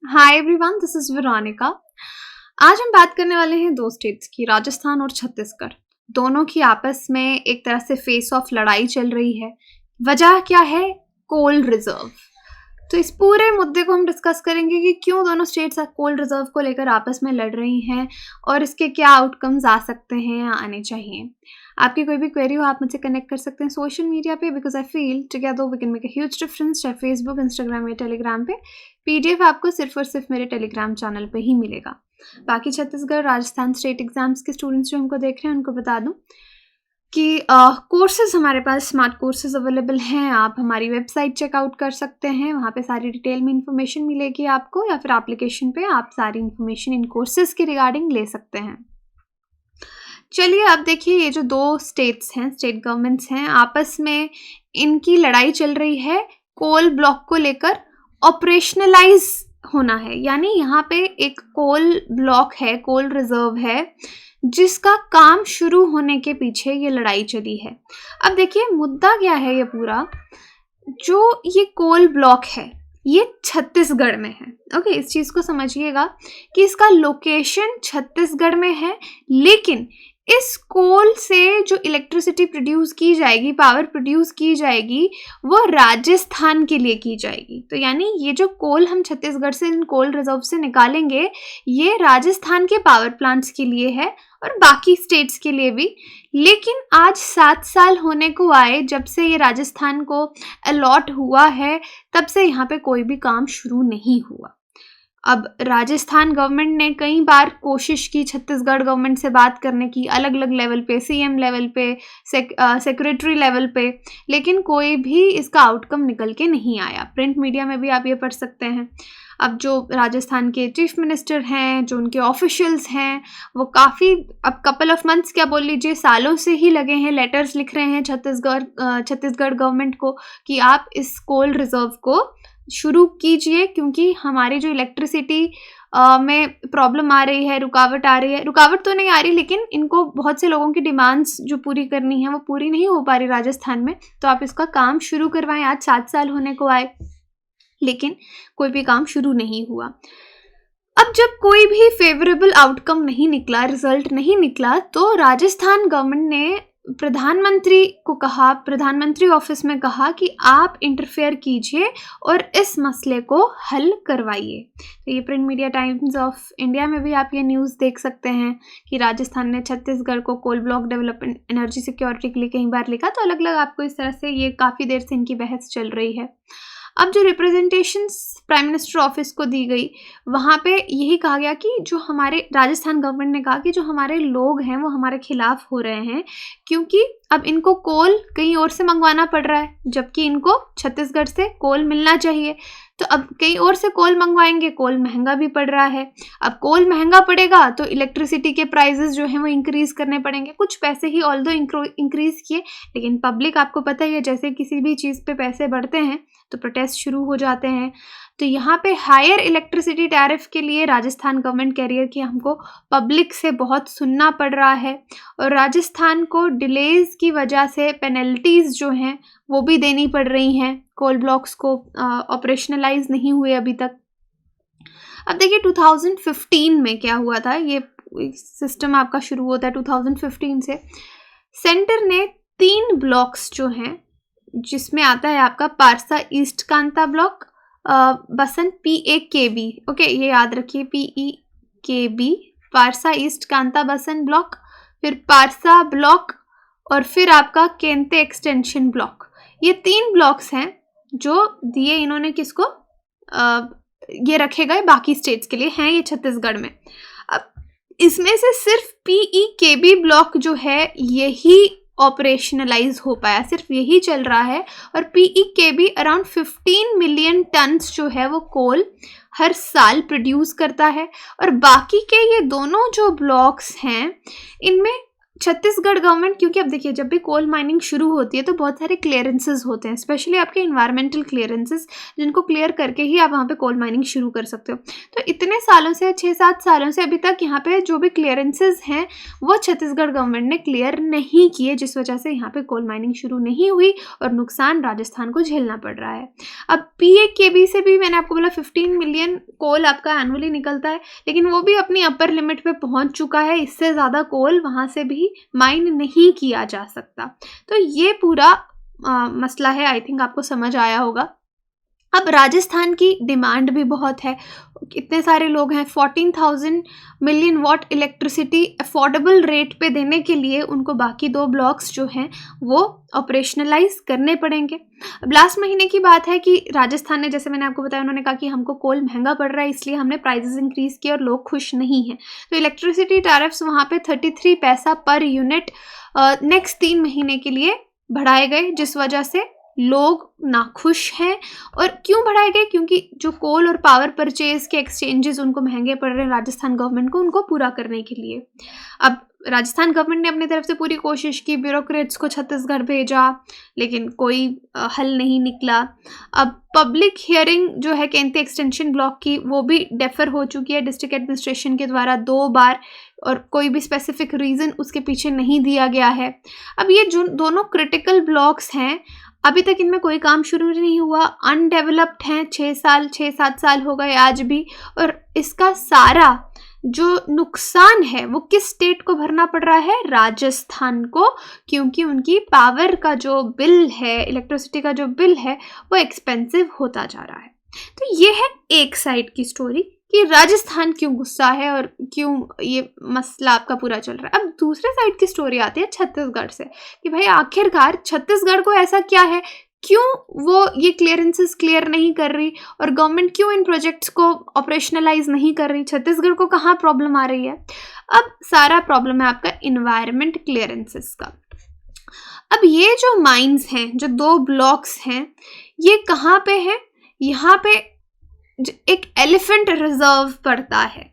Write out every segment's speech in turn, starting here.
Hi everyone, this is Veronica. आज हम बात करने वाले हैं दो स्टेट्स की, राजस्थान और छत्तीसगढ़। दोनों की आपस में एक तरह से फेस ऑफ लड़ाई चल रही है। वजह क्या है? Coal reserve. तो इस पूरे मुद्दे को हम डिस्कस करेंगे कि क्यों दोनों स्टेट्स कोल रिजर्व को लेकर आपस में लड़ रही हैं और इसके क्या आउटकम्स आ सकते हैं या आने चाहिए। आपकी कोई भी क्वेरी हो आप मुझसे कनेक्ट कर सकते हैं सोशल मीडिया पे, because I feel together we can make a huge difference, चाहे फेसबुक, इंस्टाग्राम या टेलीग्राम पे। पीडीएफ आपको सिर्फ और सिर्फ मेरे टेलीग्राम चैनल पे ही मिलेगा। बाकी छत्तीसगढ़ राजस्थान स्टेट एग्जाम्स के स्टूडेंट्स जो हमको देख रहे हैं उनको बता दूं कि कोर्सेज हमारे पास स्मार्ट कोर्सेज अवेलेबल हैं। आप हमारी वेबसाइट चेकआउट कर सकते हैं, वहाँ पे सारी डिटेल में इंफॉर्मेशन मिलेगी आपको, या फिर एप्लीकेशन पे आप सारी इंफॉर्मेशन इन कोर्सेज के रिगार्डिंग ले सकते हैं। चलिए अब देखिए, ये जो दो स्टेट्स हैं, स्टेट गवर्नमेंट्स हैं, आपस में इनकी लड़ाई चल रही है कोल ब्लॉक को लेकर। ऑपरेशनलाइज होना है, यानी यहाँ पे एक कोल ब्लॉक है, कोल रिजर्व है, जिसका काम शुरू होने के पीछे ये लड़ाई चली है। अब देखिए मुद्दा क्या है, ये पूरा जो ये कोल ब्लॉक है ये छत्तीसगढ़ में है। ओके, इस चीज़ को समझिएगा कि इसका लोकेशन छत्तीसगढ़ में है, लेकिन इस कोल से जो इलेक्ट्रिसिटी प्रोड्यूस की जाएगी, पावर प्रोड्यूस की जाएगी, वो राजस्थान के लिए की जाएगी। तो यानी ये जो कोल हम छत्तीसगढ़ से, इन कोल रिजर्व से निकालेंगे, ये राजस्थान के पावर प्लांट्स के लिए है और बाकी स्टेट्स के लिए भी। लेकिन आज 7 साल होने को आए जब से ये राजस्थान को अलॉट हुआ है, तब से यहाँ पे कोई भी काम शुरू नहीं हुआ। अब राजस्थान गवर्नमेंट ने कई बार कोशिश की छत्तीसगढ़ गवर्नमेंट से बात करने की, अलग अलग लेवल पे, सीएम लेवल पे, सेक्रेटरी लेवल पे, लेकिन कोई भी इसका आउटकम निकल के नहीं आया। प्रिंट मीडिया में भी आप ये पढ़ सकते हैं। अब जो राजस्थान के चीफ मिनिस्टर हैं, जो उनके ऑफिशियल्स हैं, वो काफ़ी, अब कपल ऑफ मंथ्स क्या बोल लीजिए, सालों से ही लगे हैं, लेटर्स लिख रहे हैं छत्तीसगढ़ गवर्नमेंट को कि आप इस कोल रिजर्व को शुरू कीजिए, क्योंकि हमारी जो इलेक्ट्रिसिटी में प्रॉब्लम आ रही है, रुकावट आ रही है। रुकावट तो नहीं आ रही, लेकिन इनको बहुत से लोगों की डिमांड्स जो पूरी करनी है वो पूरी नहीं हो पा रही राजस्थान में। तो आप इसका काम शुरू करवाएं। आज 7 साल होने को आए, लेकिन कोई भी काम शुरू नहीं हुआ। अब जब कोई भी फेवरेबल आउटकम नहीं निकला, रिजल्ट नहीं निकला, तो राजस्थान गवर्नमेंट ने प्रधानमंत्री को कहा, प्रधानमंत्री ऑफिस में कहा कि आप इंटरफेयर कीजिए और इस मसले को हल करवाइए। तो ये print media times of India में भी आप ये न्यूज़ देख सकते हैं कि राजस्थान ने छत्तीसगढ़ को coal block development energy security के लिए कई बार लिखा। तो अलग अलग आपको इस तरह से ये काफ़ी देर से इनकी बहस चल रही है। अब जो रिप्रेजेंटेशंस प्राइम मिनिस्टर ऑफिस को दी गई, वहाँ पे यही कहा गया कि जो हमारे राजस्थान गवर्नमेंट ने कहा कि जो हमारे लोग हैं वो हमारे खिलाफ हो रहे हैं, क्योंकि अब इनको कोल कहीं और से मंगवाना पड़ रहा है, जबकि इनको छत्तीसगढ़ से कोल मिलना चाहिए। तो अब कहीं और से कोल मंगवाएंगे, कोल महंगा भी पड़ रहा है। अब कोल महंगा पड़ेगा तो इलेक्ट्रिसिटी के प्राइजेस जो हैं वो इंक्रीज़ करने पड़ेंगे। कुछ पैसे ही ऑल्दो इंक्रीज़ किए, लेकिन पब्लिक, आपको पता ही है, जैसे किसी भी चीज़ पे पैसे बढ़ते हैं तो प्रोटेस्ट शुरू हो जाते हैं। तो यहाँ पे हायर इलेक्ट्रिसिटी टैरिफ के लिए राजस्थान गवर्नमेंट कह रही है कि हमको पब्लिक से बहुत सुनना पड़ रहा है, और राजस्थान को डिलेज की वजह से पेनल्टीज़ जो हैं वो भी देनी पड़ रही हैं। कोल ब्लॉक्स को ऑपरेशनलाइज नहीं हुए अभी तक। अब देखिए 2015 में क्या हुआ था, ये सिस्टम आपका शुरू होता है 2015 से। सेंटर ने 3 ब्लॉक्स जो हैं, जिसमें आता है आपका पारसा ईस्ट कांता ब्लॉक, बसन PAKB, ओके ये याद रखिए, PEKB, पारसा ईस्ट कांता बसन ब्लॉक, फिर पारसा ब्लॉक, और फिर आपका केंते एक्सटेंशन ब्लॉक। ये 3 ब्लॉक्स हैं जो दिए इन्होंने किसको, ये रखे गए बाकी स्टेट्स के लिए, हैं ये छत्तीसगढ़ में। अब इसमें से सिर्फ PEKB ब्लॉक जो है यही ऑपरेशनलाइज हो पाया, सिर्फ यही चल रहा है। और PEKB अराउंड 15 मिलियन टन्स जो है वो कोल हर साल प्रोड्यूस करता है। और बाकी के ये दोनों जो ब्लॉक्स हैं, इनमें छत्तीसगढ़ गवर्नमेंट, क्योंकि अब देखिए जब भी कोल माइनिंग शुरू होती है तो बहुत सारे क्लियरेंसेस होते हैं, स्पेशली आपके इन्वायरमेंटल क्लियरेंसेस, जिनको क्लियर करके ही आप वहाँ पे कोल माइनिंग शुरू कर सकते हो। तो इतने सालों से 6-7 सालों से अभी तक यहाँ पे जो भी क्लियरेंसेस हैं वो छत्तीसगढ़ गवर्नमेंट ने क्लियर नहीं किए, जिस वजह से यहाँ पे कोल माइनिंग शुरू नहीं हुई और नुकसान राजस्थान को झेलना पड़ रहा है। अब PAKB से भी मैंने आपको बोला 15 मिलियन कोल आपका एनुअली निकलता है, लेकिन वो भी अपनी अपर लिमिट पे पहुंच चुका है। इससे ज़्यादा कोल वहाँ से भी माइन नहीं किया जा सकता। तो ये पूरा मसला है, आई थिंक आपको समझ आया होगा। अब राजस्थान की डिमांड भी बहुत है, इतने सारे लोग हैं, 14,000 million what electricity affordable rate पे देने के लिए उनको बाकी 2 ब्लॉक्स जो हैं वो ऑपरेशनलाइज करने पड़ेंगे। अब लास्ट महीने की बात है कि राजस्थान ने, जैसे मैंने आपको बताया, उन्होंने कहा कि हमको कोल महंगा पड़ रहा है इसलिए हमने प्राइसेस इंक्रीज़ किए और लोग खुश नहीं हैं। तो इलेक्ट्रिसिटी टैरिफ्स वहाँ पे 33 पैसा पर यूनिट नेक्स्ट 3 महीने के लिए बढ़ाए गए, जिस वजह से लोग नाखुश हैं। और क्यों बढ़ाए गए? क्योंकि जो कोल और पावर परचेज के एक्सचेंजेस उनको महंगे पड़ रहे हैं राजस्थान गवर्नमेंट को, उनको पूरा करने के लिए। अब राजस्थान गवर्नमेंट ने अपनी तरफ से पूरी कोशिश की, ब्यूरोक्रेट्स को छत्तीसगढ़ भेजा, लेकिन कोई हल नहीं निकला। अब पब्लिक हियरिंग जो है केंद्रीय एक्सटेंशन ब्लॉक की, वो भी डेफर हो चुकी है डिस्ट्रिक्ट एडमिनिस्ट्रेशन के द्वारा 2 बार, और कोई भी स्पेसिफिक रीज़न उसके पीछे नहीं दिया गया है। अब ये जो दोनों क्रिटिकल ब्लॉक्स हैं, अभी तक इनमें कोई काम शुरू नहीं हुआ, अनडेवलप्ड हैं, 6-7 साल हो गए आज भी। और इसका सारा जो नुकसान है वो किस स्टेट को भरना पड़ रहा है? राजस्थान को, क्योंकि उनकी पावर का जो बिल है, इलेक्ट्रिसिटी का जो बिल है, वो एक्सपेंसिव होता जा रहा है। तो ये है एक साइड की स्टोरी कि राजस्थान क्यों गुस्सा है और क्यों ये मसला आपका पूरा चल रहा है। अब दूसरे साइड की स्टोरी आती है छत्तीसगढ़ से, कि भाई आखिरकार छत्तीसगढ़ को ऐसा क्या है, क्यों वो ये क्लियरेंसेस क्लियर नहीं कर रही और गवर्नमेंट क्यों इन प्रोजेक्ट्स को ऑपरेशनलाइज नहीं कर रही? छत्तीसगढ़ को कहाँ प्रॉब्लम आ रही है? अब सारा प्रॉब्लम है आपका इन्वायरमेंट क्लियरेंसेस का। अब ये जो माइंस हैं, जो 2 ब्लॉक्स हैं, ये कहाँ पे हैं? यहाँ पे एक एलिफेंट रिजर्व पड़ता है।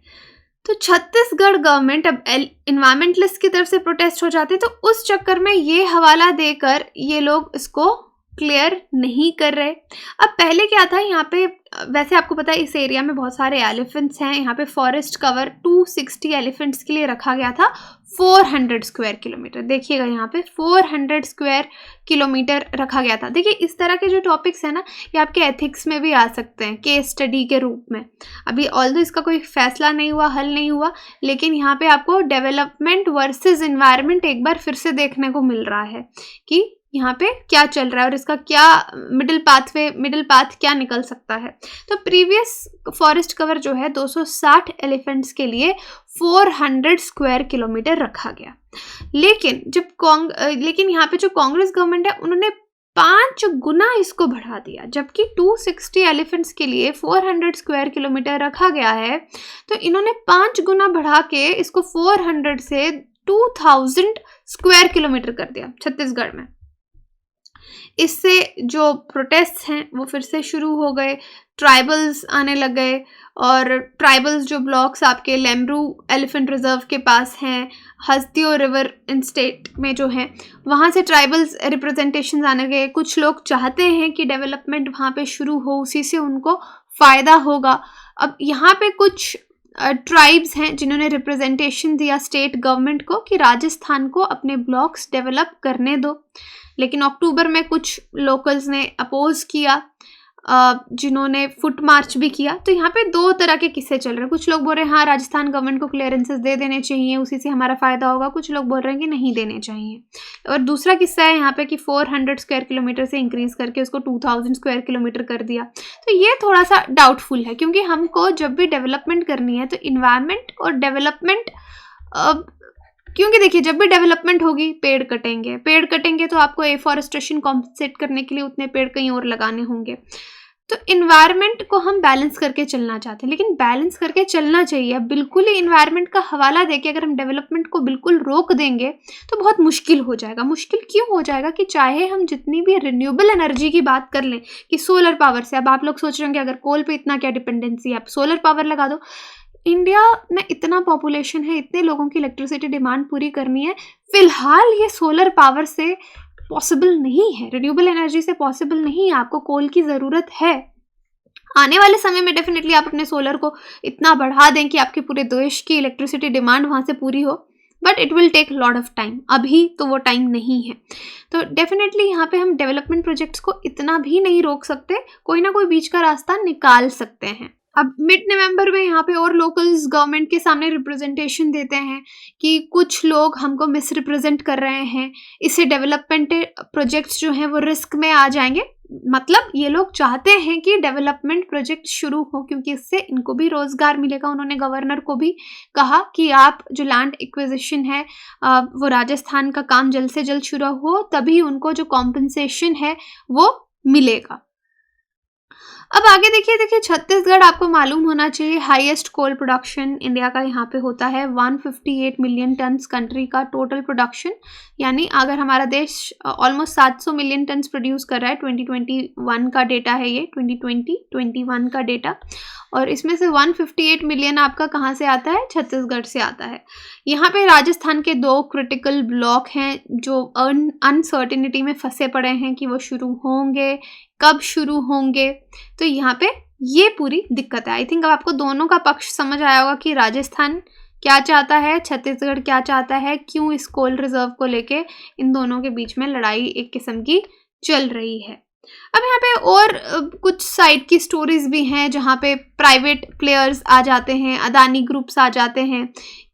तो छत्तीसगढ़ गवर्नमेंट अब इन्वायरमेंटलिस्ट की तरफ से प्रोटेस्ट हो जाते हैं, तो उस चक्कर में ये हवाला देकर ये लोग इसको क्लियर नहीं कर रहे। अब पहले क्या था यहाँ पे, वैसे आपको पता है इस एरिया में बहुत सारे एलिफेंट्स हैं। यहाँ पे फॉरेस्ट कवर 260 एलिफेंट्स के लिए रखा गया था, 400 स्क्वायर किलोमीटर। देखिएगा यहाँ पे 400 स्क्वायर किलोमीटर रखा गया था। देखिए इस तरह के जो टॉपिक्स हैं ना, ये आपके एथिक्स में भी आ सकते हैं केस स्टडी के रूप में। अभी ऑल्दो इसका कोई फैसला नहीं हुआ, हल नहीं हुआ, लेकिन यहाँ पे आपको डेवलपमेंट वर्सेस इन्वायरमेंट एक बार फिर से देखने को मिल रहा है कि यहाँ पे क्या चल रहा है और इसका क्या मिडिल पाथ क्या निकल सकता है। तो प्रीवियस फॉरेस्ट कवर जो है 260 एलिफेंट्स के लिए 400 स्क्वायर किलोमीटर रखा गया। लेकिन यहाँ पे जो कांग्रेस गवर्नमेंट है, उन्होंने 5 गुना इसको बढ़ा दिया। जबकि 260 एलिफेंट्स के लिए 400 स्क्वायर किलोमीटर रखा गया है, तो इन्होंने 5 गुना बढ़ा के इसको 400 से 2000 स्क्वायर किलोमीटर कर दिया छत्तीसगढ़ में। इससे जो प्रोटेस्ट हैं वो फिर से शुरू हो गए, ट्राइबल्स आने लग गए, और ट्राइबल्स जो ब्लॉक्स आपके लेमरू एलिफेंट रिजर्व के पास हैं, हस्तियों रिवर इन स्टेट में जो हैं, वहाँ से ट्राइबल्स रिप्रेजेंटेशन आने गए। कुछ लोग चाहते हैं कि डेवलपमेंट वहाँ पे शुरू हो, उसी से उनको फ़ायदा होगा। अब यहाँ पे कुछ ट्राइब्स हैं जिन्होंने रिप्रेजेंटेशन दिया स्टेट गवर्नमेंट को कि राजस्थान को अपने ब्लॉक्स डेवलप करने दो, लेकिन अक्टूबर में कुछ लोकल्स ने अपोज किया, जिन्होंने फुट मार्च भी किया। तो यहाँ पे 2 तरह के किस्से चल रहे हैं। कुछ लोग बोल रहे हैं हाँ राजस्थान गवर्नमेंट को क्लियरेंसेस दे देने चाहिए, उसी से हमारा फ़ायदा होगा। कुछ लोग बोल रहे हैं कि नहीं देने चाहिए। और दूसरा किस्सा है यहाँ पे कि 400 स्क्वायर किलोमीटर से इंक्रीज़ करके उसको 2000 स्क्वायर किलोमीटर कर दिया। तो ये थोड़ा सा डाउटफुल है, क्योंकि हमको जब भी डेवलपमेंट करनी है तो इन्वायरमेंट और डेवलपमेंट, क्योंकि देखिए जब भी डेवलपमेंट होगी पेड़ कटेंगे तो आपको एफॉरेस्टेशन कॉम्पनसेट करने के लिए उतने पेड़ कहीं और लगाने होंगे। तो इन्वायरमेंट को हम बैलेंस करके चलना चाहते हैं, लेकिन बैलेंस करके चलना चाहिए। अब बिल्कुल ही इन्वायरमेंट का हवाला देके अगर हम डेवलपमेंट को बिल्कुल रोक देंगे तो बहुत मुश्किल हो जाएगा। मुश्किल क्यों हो जाएगा कि चाहे हम जितनी भी रिन्यूएबल एनर्जी की बात कर लें कि सोलर पावर से, अब आप लोग सोच रहे होंगे अगर कोल पे इतना क्या डिपेंडेंसी है, आप सोलर पावर लगा दो। इंडिया में इतना पॉपुलेशन है, इतने लोगों की इलेक्ट्रिसिटी डिमांड पूरी करनी है, फिलहाल ये सोलर पावर से पॉसिबल नहीं है, रिन्यूएबल एनर्जी से पॉसिबल नहीं है, आपको कोल की ज़रूरत है। आने वाले समय में डेफिनेटली आप अपने सोलर को इतना बढ़ा दें कि आपके पूरे देश की इलेक्ट्रिसिटी डिमांड वहाँ से पूरी हो, but it will take lot of time. अभी तो वो टाइम नहीं है। तो डेफिनेटली यहाँ पे हम डेवलपमेंट प्रोजेक्ट्स को इतना भी नहीं रोक सकते, कोई ना कोई बीच का रास्ता निकाल सकते हैं। अब मिड नवंबर में यहाँ पे और लोकल्स गवर्नमेंट के सामने रिप्रेजेंटेशन देते हैं कि कुछ लोग हमको मिस रिप्रेजेंट कर रहे हैं, इससे डेवलपमेंट प्रोजेक्ट्स जो हैं वो रिस्क में आ जाएंगे। मतलब ये लोग चाहते हैं कि डेवलपमेंट प्रोजेक्ट शुरू हो, क्योंकि इससे इनको भी रोजगार मिलेगा। उन्होंने गवर्नर को भी कहा कि आप जो लैंड एक्विजिशन है वो राजस्थान का काम जल्द से जल्द शुरू हो, तभी उनको जो कॉम्पनसेशन है वो मिलेगा। अब आगे देखिए छत्तीसगढ़, आपको मालूम होना चाहिए हाईएस्ट कोल प्रोडक्शन इंडिया का यहाँ पे होता है, 158 मिलियन टन्स कंट्री का टोटल प्रोडक्शन। यानी अगर हमारा देश ऑलमोस्ट 700 मिलियन टन्स प्रोड्यूस कर रहा है, 2021 का डेटा है ये, 2021 का डेटा, और इसमें से 158 मिलियन आपका कहाँ से आता है? छत्तीसगढ़ से आता है। यहाँ पे राजस्थान के 2 क्रिटिकल ब्लॉक हैं जो अनसर्टिनिटी में फंसे पड़े हैं कि वो शुरू होंगे, कब शुरू होंगे। तो यहाँ पे ये पूरी दिक्कत है। आई थिंक अब आपको दोनों का पक्ष समझ आया होगा कि राजस्थान क्या चाहता है, छत्तीसगढ़ क्या चाहता है, क्यों इस कोल रिजर्व को लेके इन दोनों के बीच में लड़ाई एक किस्म की चल रही है। अब यहाँ पे और कुछ साइड की स्टोरीज भी हैं जहाँ पे प्राइवेट प्लेयर्स आ जाते हैं, अदानी ग्रुप्स आ जाते हैं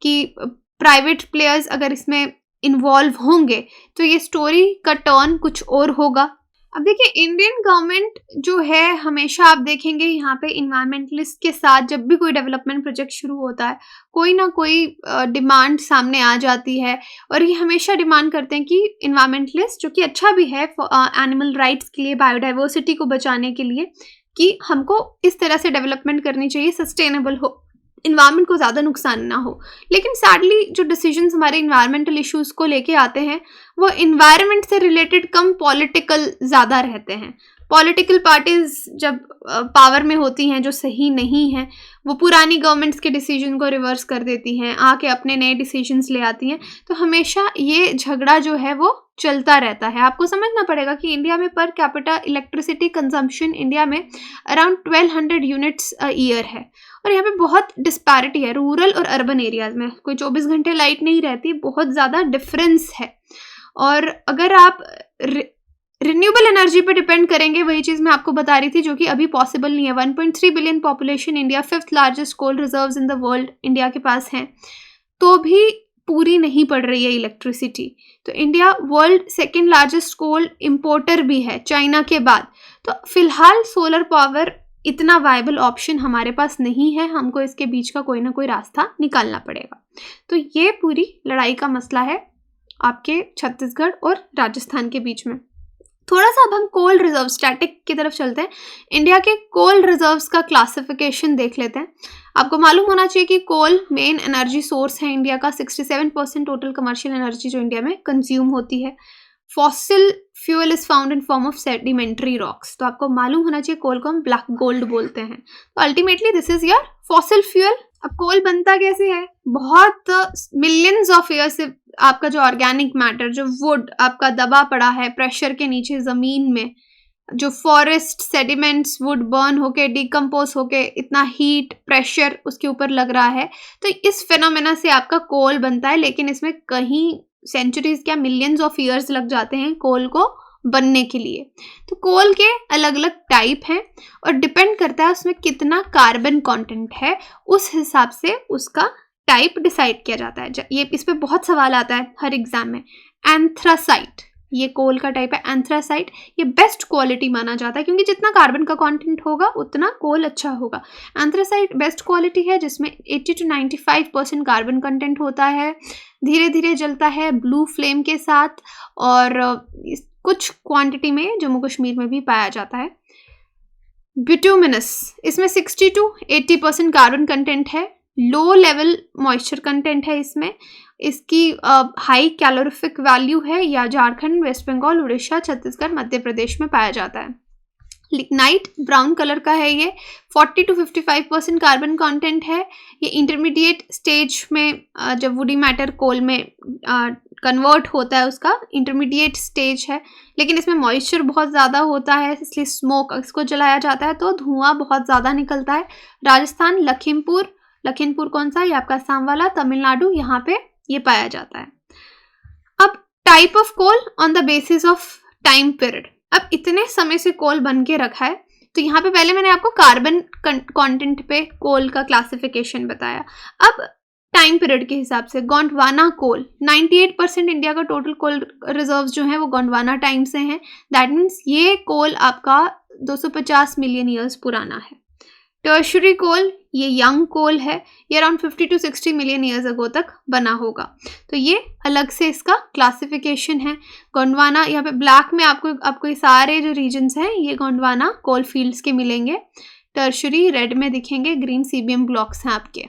कि प्राइवेट प्लेयर्स अगर इसमें इन्वॉल्व होंगे तो ये स्टोरी का टर्न कुछ और होगा। अब देखिए इंडियन गवर्नमेंट जो है, हमेशा आप देखेंगे यहाँ पे इन्वायरमेंटलिस्ट के साथ जब भी कोई डेवलपमेंट प्रोजेक्ट शुरू होता है, कोई ना कोई डिमांड सामने आ जाती है, और ये हमेशा डिमांड करते हैं कि इन्वायरमेंटलिस्ट, जो कि अच्छा भी है एनिमल राइट्स के लिए, बायोडाइवर्सिटी को बचाने के लिए, कि हमको इस तरह से डेवलपमेंट करनी चाहिए सस्टेनेबल हो, इन्वायरमेंट को ज़्यादा नुकसान ना हो। लेकिन सैडली जो डिसीजंस हमारे इन्वायरमेंटल इश्यूज़ को लेके आते हैं वो इन्वायरमेंट से रिलेटेड कम पॉलिटिकल ज़्यादा रहते हैं। पॉलिटिकल पार्टीज जब पावर में होती हैं जो सही नहीं है, वो पुरानी गवर्नमेंट्स के डिसीजन को रिवर्स कर देती हैं, आके अपने नए डिसीजंस ले आती हैं। तो हमेशा ये झगड़ा जो है वो चलता रहता है। आपको समझना पड़ेगा कि इंडिया में per capita electricity consumption India में अराउंड 1200 यूनिट्स अ ईयर है, और यहाँ पे बहुत डिस्पैरिटी है रूरल और अर्बन एरियाज में। कोई 24 घंटे लाइट नहीं रहती, बहुत ज़्यादा डिफरेंस है। और अगर आप रिन्यूएबल एनर्जी पे डिपेंड करेंगे, वही चीज़ मैं आपको बता रही थी जो कि अभी पॉसिबल नहीं है। 1.3 billion population India, 5th largest coal reserves in the world India के पास हैं, तो भी पूरी नहीं पड़ रही है इलेक्ट्रिसिटी। तो India world 2nd largest coal importer भी है चाइना के बाद। तो फिलहाल सोलर पावर इतना वायबल ऑप्शन हमारे पास नहीं है, हमको इसके बीच का कोई ना कोई रास्ता निकालना पड़ेगा। तो ये पूरी लड़ाई का मसला है आपके छत्तीसगढ़ और राजस्थान के बीच में। थोड़ा सा अब हम कोल रिजर्व स्टैटिक की तरफ चलते हैं। इंडिया के कोल रिजर्व्स का क्लासिफिकेशन देख लेते हैं। आपको मालूम होना चाहिए कि कोल मेन एनर्जी सोर्स है इंडिया का, 67% टोटल कमर्शियल एनर्जी जो इंडिया में कंज्यूम होती है। Fossil fuel is found in form of sedimentary rocks. तो आपको मालूम होना चाहिए कोल को हम ब्लैक गोल्ड बोलते हैं। तो ultimately this is your fossil fuel. अब कोल बनता कैसे है? बहुत मिलियंस ऑफ ईयर से आपका जो ऑर्गेनिक मैटर, जो वुड आपका दबा पड़ा है प्रेशर के नीचे ज़मीन में, जो फॉरेस्ट सेडिमेंट्स वुड बर्न होके डिकम्पोज होके इतना हीट प्रेशर उसके ऊपर लग रहा है, तो इस फिनोमेना से आपका कोल बनता है। लेकिन इसमें कहीं सेंचुरीज क्या मिलियंस ऑफ ईयर्स लग जाते हैं कोल को बनने के लिए। तो कोल के अलग अलग टाइप हैं और डिपेंड करता है उसमें कितना कार्बन कंटेंट है, उस हिसाब से उसका टाइप डिसाइड किया जाता है। ये इस पे बहुत सवाल आता है हर एग्जाम में। एंथ्रासाइट ये कोल का टाइप है। एंथ्रासाइट ये बेस्ट क्वालिटी माना जाता है क्योंकि जितना कार्बन का कंटेंट होगा उतना कोल अच्छा होगा। एंथ्रासाइट बेस्ट क्वालिटी है जिसमें 80 to 95% कार्बन कंटेंट होता है, धीरे धीरे जलता है ब्लू फ्लेम के साथ, और कुछ क्वांटिटी में जम्मू कश्मीर में भी पाया जाता है। बिटुमिनस इसमें 60 to 80% कार्बन कंटेंट है, लो लेवल मॉइस्चर कंटेंट है इसमें, इसकी हाई कैलोरीफिक वैल्यू है, या झारखंड, वेस्ट बंगाल, उड़ीसा, छत्तीसगढ़, मध्य प्रदेश में पाया जाता है। लिग्नाइट ब्राउन कलर का है, ये 40 to 55% कार्बन कंटेंट है। ये इंटरमीडिएट स्टेज में जब वुडी मैटर कोल में कन्वर्ट होता है उसका इंटरमीडिएट स्टेज है, लेकिन इसमें मॉइस्चर बहुत ज़्यादा होता है, इसलिए स्मोक इसको जलाया जाता है तो धुआं बहुत ज़्यादा निकलता है। राजस्थान, लखीमपुर कौन सा, ये आपका असम वाला, तमिलनाडु, यहाँ पे ये पाया जाता है। अब type of coal on the basis of time period. अब इतने समय से कोल बन के रखा है तो यहाँ पे पहले मैंने आपको कार्बन कंटेंट पे कोल का क्लासिफिकेशन बताया। अब टाइम पीरियड के हिसाब से गोंडवाना कोल 98% इंडिया का टोटल कोल रिजर्व्स जो है वो गोंडवाना टाइम से हैं। दैट मीन्स ये कोल आपका 250 मिलियन ईयर्स पुराना है। टर्शरी कोल ये यंग कोल है, ये around 50 to 60 million years ago तक बना होगा, तो ये अलग से इसका क्लासिफिकेशन है। गोंडवाना यहाँ पे ब्लैक में आपको ये सारे जो रीजन्स हैं ये गोंडवाना कोल फील्ड्स के मिलेंगे। टर्शरी रेड में दिखेंगे, ग्रीन सीबीएम ब्लॉक्स हैं आपके।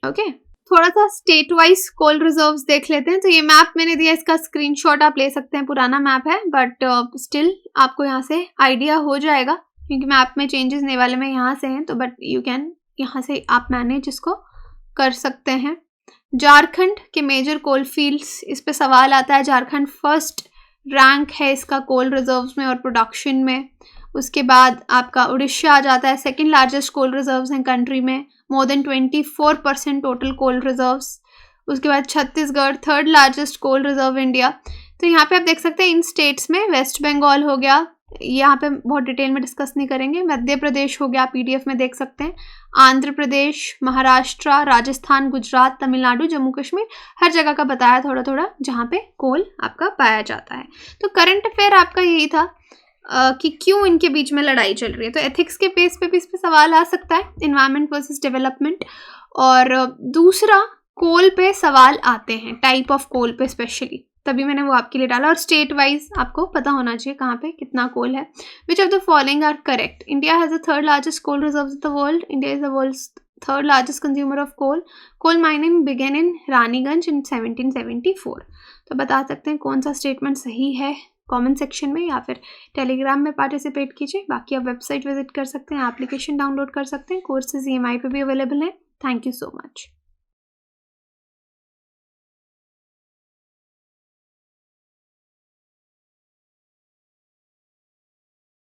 ओके, थोड़ा सा स्टेट वाइज कोल रिजर्व्स देख लेते हैं। तो ये मैप मैंने दिया, इसका स्क्रीनशॉट आप ले सकते हैं, पुराना मैप है बट स्टिल आपको यहाँ से आइडिया हो जाएगा क्योंकि मैप में चेंजेस नहीं वाले में यहाँ से हैं, तो बट यू कैन यहाँ से आप मैनेज इसको कर सकते हैं। झारखंड के मेजर कोल फील्ड्स, इस पे सवाल आता है। झारखंड फर्स्ट रैंक है इसका कोल रिजर्व्स में और प्रोडक्शन में। उसके बाद आपका उड़ीसा आ जाता है, सेकंड लार्जेस्ट कोल रिजर्व्स हैं कंट्री में, more than 24% total coal reserves. उसके बाद Chhattisgarh third largest coal reserve India. तो यहाँ पे आप देख सकते हैं इन स्टेट्स में वेस्ट बंगाल हो गया, यहाँ पे बहुत डिटेल में डिस्कस नहीं करेंगे। मध्य प्रदेश हो गया, पीडीएफ में देख सकते हैं। आंध्र प्रदेश, महाराष्ट्र, राजस्थान, गुजरात, तमिलनाडु, जम्मू कश्मीर, हर जगह का बताया थोड़ा थोड़ा जहाँ पे कोल आपका पाया जाता है। तो करंट अफेयर आपका यही था कि क्यों इनके बीच में लड़ाई चल रही है। तो एथिक्स के बेस पे भी इस पे सवाल आ सकता है, एनवायरनमेंट वर्सेस डेवलपमेंट। और दूसरा कोल पे सवाल आते हैं, टाइप ऑफ कोल पे स्पेशली, तभी मैंने वो आपके लिए डाला। और स्टेट वाइज आपको पता होना चाहिए कहाँ पे कितना कोल है। Which of the following are correct? India has the third largest coal reserves of the world. India is the world's third largest consumer of coal. Coal mining began in Raniganj in 1774। तो बता सकते हैं कौन सा statement सही है comment section में, या फिर टेलीग्राम में पार्टिसिपेट कीजिए। बाकी आप वेबसाइट विजिट कर सकते हैं, एप्लीकेशन डाउनलोड कर सकते हैं, कोर्सेज EMI पे भी अवेलेबल है। Thank you so much.